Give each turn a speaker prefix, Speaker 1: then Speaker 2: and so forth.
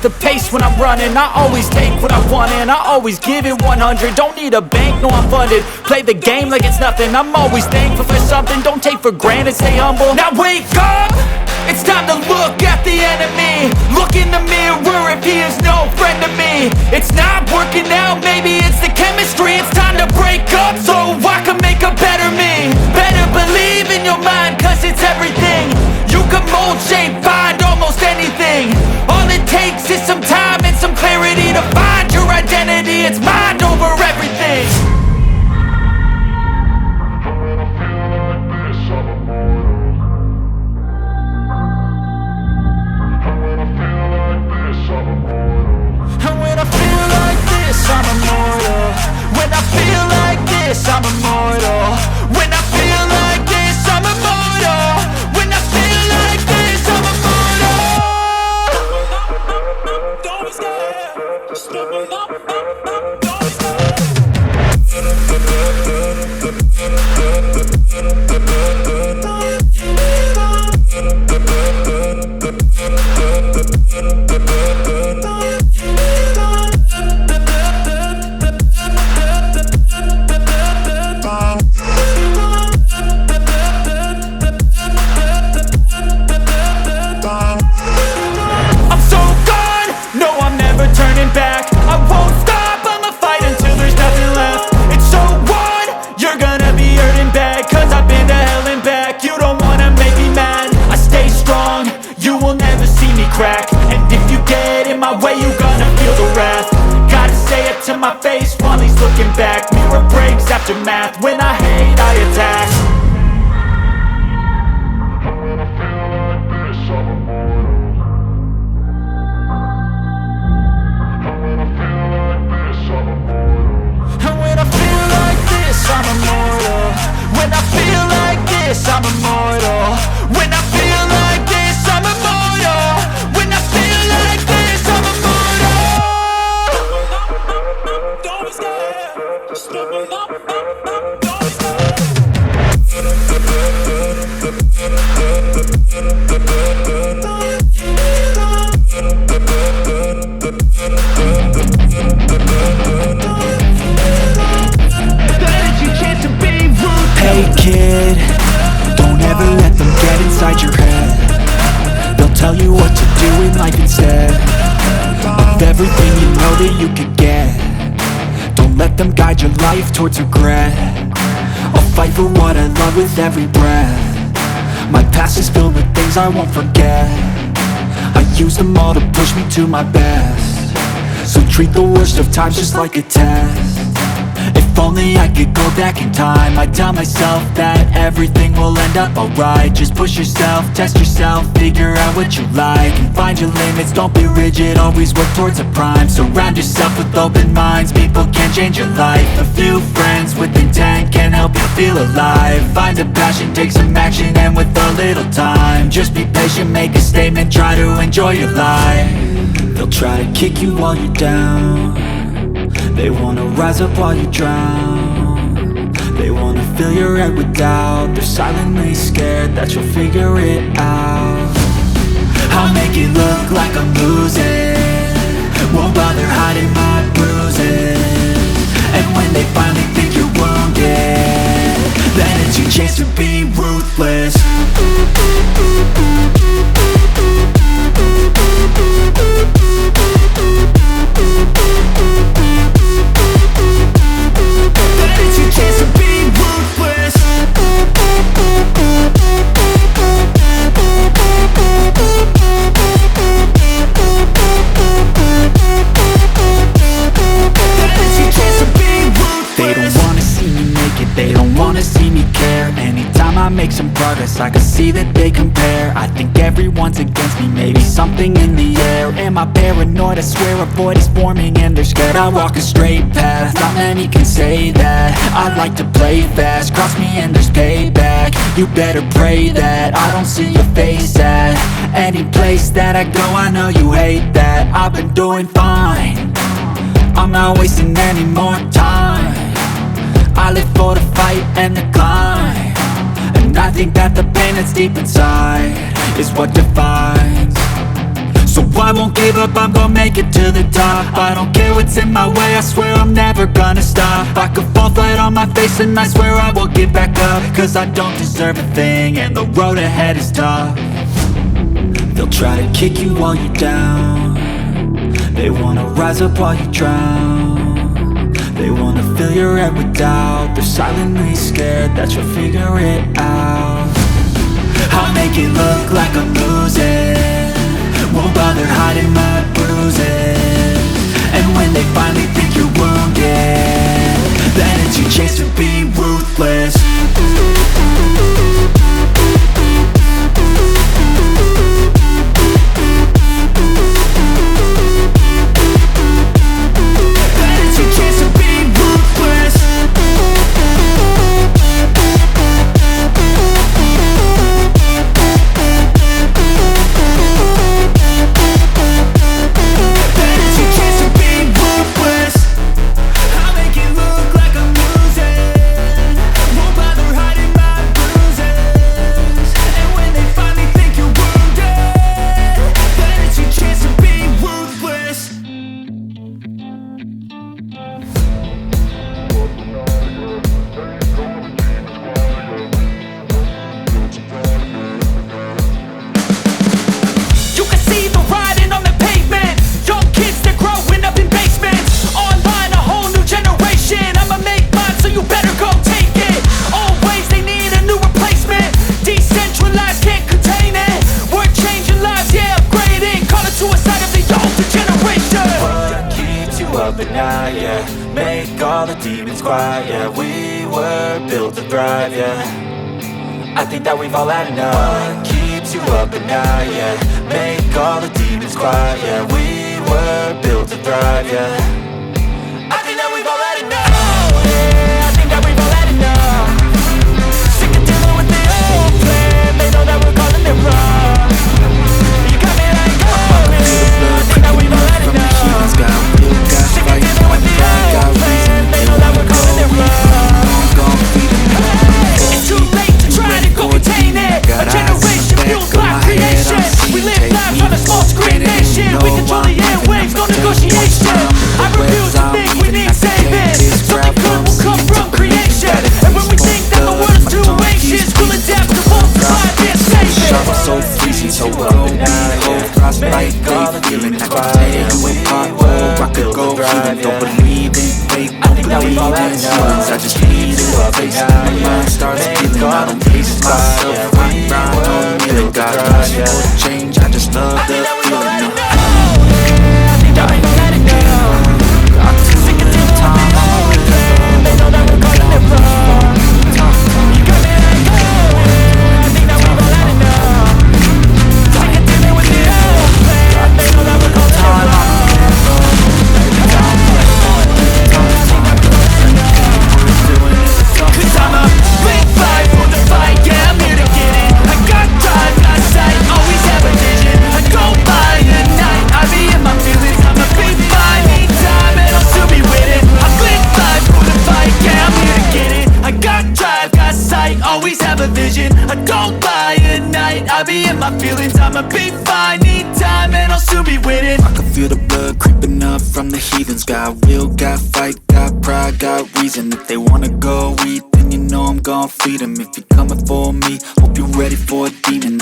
Speaker 1: the pace when I'm running. I always take what I want and I always give it 100. Don't need a bank, no I'm funded. Play the game like it's nothing. I'm always thankful for something. Don't take for granted, stay humble. Now wake up! It's time to look at the enemy. Look in the mirror if he is no friend to me. It's not working out, maybe it's the chemistry. It's time to break up so I can make a better me. Better believe in your mind, cause it's everything. You can mold, shape, find almost anything. All it takes is some time and some clarity to find your identity. It's mind over everything. I'm immortal. When I feel like this, I'm immortal. When I feel like this, I'm immortal. When I feel like this, I'm immortal. Don't be scared. Just step up. Don't be scared. To my face while he's looking back. Mirror breaks after math. When I hate, I attack. When I feel like this, I'm immortal. When I feel like this, I'm immortal. When I feel like this, I'm immortal. When I feel like this, I'm immortal. When I feel like this, I'm immortal. When I feel like this, I'm immortal. Don't be scared. Just step up. Don't be scared. Hey kid, don't ever let them get inside your head. They'll tell you what to do in life instead of everything you know that you could get. Don't let them guide your life towards regret. I'll fight for what I love with every breath. My past is filled with things I won't forget. I use them all to push me to my best. So treat the worst of times just like a test. If only I could go back in time, I'd tell myself that everything will end up alright. Just push yourself, test yourself, figure out what you like, and find your limits, don't be rigid, always work towards a prime. Surround yourself with open minds, people can change your life. A few friends with intent can help you feel alive. Find a passion, take some action, and with a little time, just be patient, make a statement, try to enjoy your life. They'll try to kick you while you're down. They wanna rise up while you drown. They wanna fill your head with doubt. They're silently scared that you'll figure it out. I'll make it look like I'm losing, won't bother hiding my bruises. And when they finally think you're wounded, then it's your chance to be ruthless. Make some progress, I can see that they compare. I think everyone's against me, maybe something in the air. Am I paranoid? I swear a void is forming and they're scared. I walk a straight path, not many can say that. I like to play fast, cross me and there's payback. You better pray that I don't see your face at any place that I go. I know you hate that. I've been doing fine, I'm not wasting any more time. I live for the fight and the climb, and I think that the pain that's deep inside is what defines. So I won't give up, I'm gonna make it to the top. I don't care what's in my way, I swear I'm never gonna stop. I could fall flat on my face and I swear I will get back up. Cause I don't deserve a thing and the road ahead is tough. They'll try to kick you while you're down. They wanna rise up while you drown. They wanna fill your head with doubt. They're silently scared that you'll figure it out. I'll make it look like I'm losing, won't bother hiding my bruises. And when they finally think you're wounded, then it's your chance to be ruthless. Make all the demons quiet, yeah. We were built to thrive, yeah. I think that we've all had enough. What keeps you up at night, yeah. Make all the demons quiet, yeah. We were built to thrive, yeah. I think that we've all had enough, yeah. I think that we've all had enough. Sick of dealing with the old plan. They know that we're calling it wrong. You got me like, oh man, I think that we've all had enough. Sick of dealing with the old plan. They know that we're calling it wrong. It's too late to try to go contain it. A generation fueled by creation. We live lives on a small screen nation. We control the airwaves, no negotiation. I refuse to think we need saving. Something good will come from creation. And when we think that the world is too anxious, we'll adapt to multiply their saving.
Speaker 2: So freezing, so cold, cold, frostbite, they feeling I can tear you apart, or I could go healing. Don't believe in fate, don't believe in feelings. I just need a place. My mind starts feeling, I don't pace myself. I grind on the feeling, got passion for change. I just love the feeling.
Speaker 1: I think that we've all had enough. Sick of dealing with the old plan. They know that we're calling it wrong. You got me like, oh, I think that we've all had enough. Sick of dealing with the old plan. They know that we're calling it wrong. Cause I'm a big fight for the fight, yeah, I'm here to get it. I got drive, got sight, always have a vision. I go by at night, I be in my feelings. I'm a big fight, need time, and I'll still be with it. I click fight for the fight, yeah, I'm here to get it. I got drive, got sight, always have a vision. I go by at night, I be in my feelings. I'm a big fight, need time, and I'll still be with it.
Speaker 2: I can feel the blood creeping up from the heathens. Got will, got fight, got pride, got reason. If they wanna go eat, then you know I'm gon' feed them. If you're coming for me, hope you're ready for a demon.